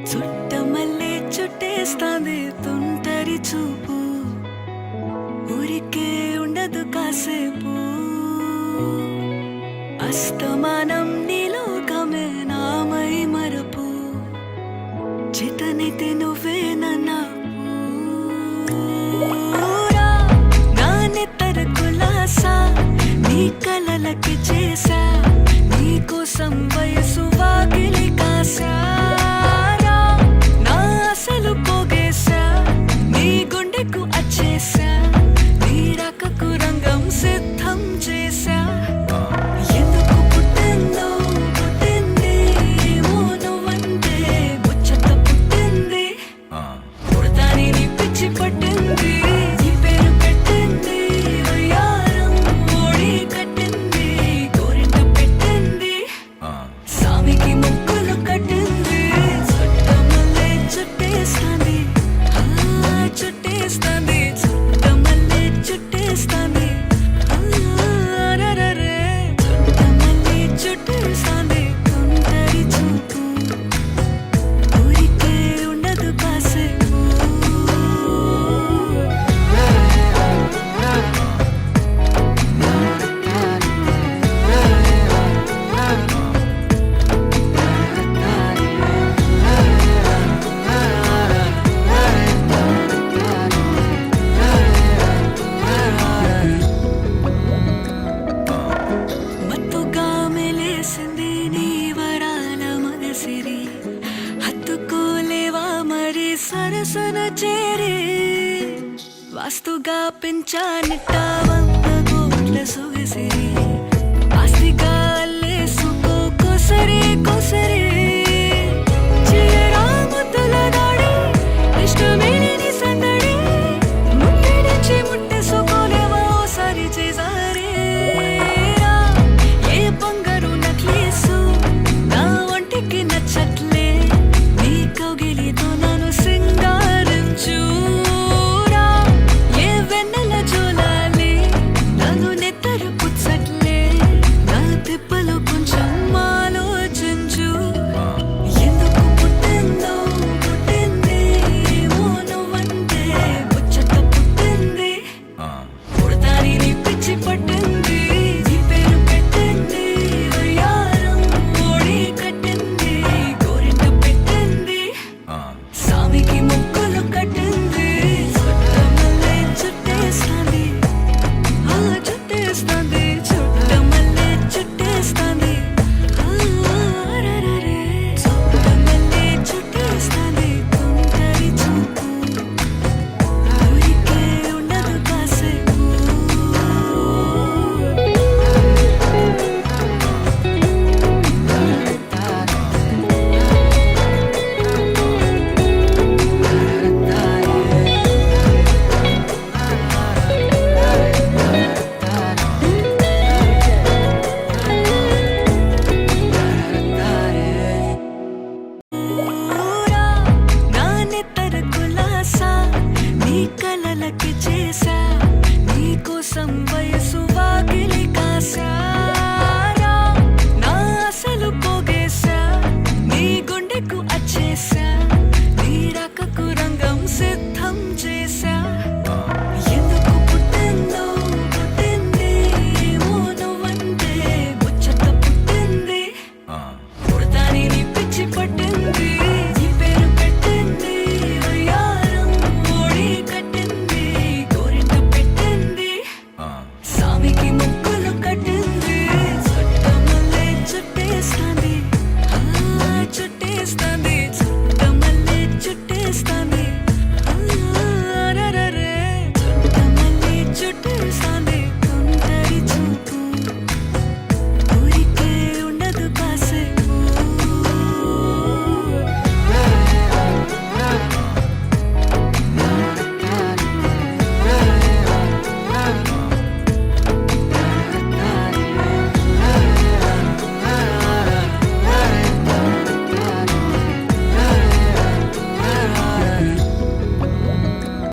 చుట్టమల్లే చుట్టేస్తాంది తుంటరి చూపు, ఊరికే ఉండదు కాసేపు. అస్తమానం నీలోకమే నామై మరపు, చేతనైతే నువ్వే నన్నా నా నెత్తర కులాసా నీ కలలకి చేసా, నీ కోసం వయసు వాకిలి కాసా. నా అసలు పోగేశా, నీ గుండెకు అచ్చేసా, నీ రకకు రంగం సిద్ధం చేసా. ఎందుకు పుట్టిందో పుట్టింది ఏమో నువ్వంటే ముచ్చట పుట్టింది, పుడతాని నీ పిచ్చి పట్టింది. నీ పేరు పెట్టింది వయ్యారం ఓడి కట్టింది, గోరింట పెట్టింది సామికి ముక్కులు కట్టింది. చుట్టమల్లే చుట్టేస్తాంది చుట్టేస్తాంది, చుట్టమల్లే చుట్టేస్తాంది. రరరే చుట్టమల్లే చుట్టేస్తాంది తుంటరి చూపు, ఊరికే ఉండదు కాసేపు. మత్తుగా మెలేసింది నీ వరాల మగసిరి, హత్తుకోలేవా మరి సరసన చేరి. వాస్తుగా పెంచానిట్ట 100 కోట్ల సొగసిరి, ఆస్తిగా అల్లేసుకో కొసరి.